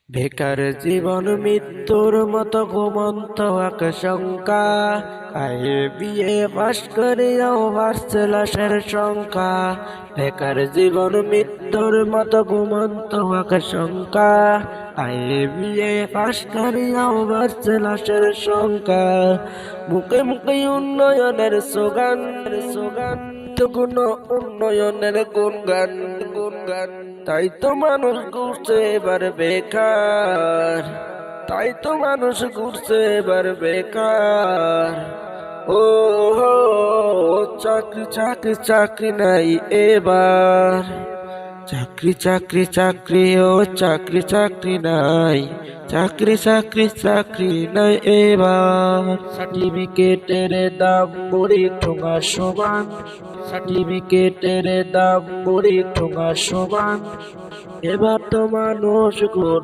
বেকার জীবন মৃত্যুর মতো ঘুমন্ত আশঙ্কা, আয়ে বিয়ে পাশ করিয়াও বাড়ছে লাশের সংখ্যা। বেকার জীবন মৃত্যুর মতো ঘুমন্ত আশঙ্কা, আয়ে বিয়ে পাশ করিয়াও বাড়ছে লাশের সংখ্যা। মুখে মুখে উন্নয়নের স্লোগান স্লোগান, তো কোনো উন্নয়নের গুণগান গুণগান। তাই তো মানুষ ঘুরছে এবার বেকার, তাই তো মানুষ ঘুরছে এবার বেকার। ও হো, চাকরি চাকরি চাকরি নাই এবার, চাকরি চাকরি চাকরি, ও চাকরি চাকরি নাই, চাকরি চাকরি চাকরি নাই এবার। সার্টিফিকেটের দাম মুড়ি ঠোঙা সমান, সার্টিফিকেটের দাম মুড়ি ঠোঙা সমান। এবার তো মানুষ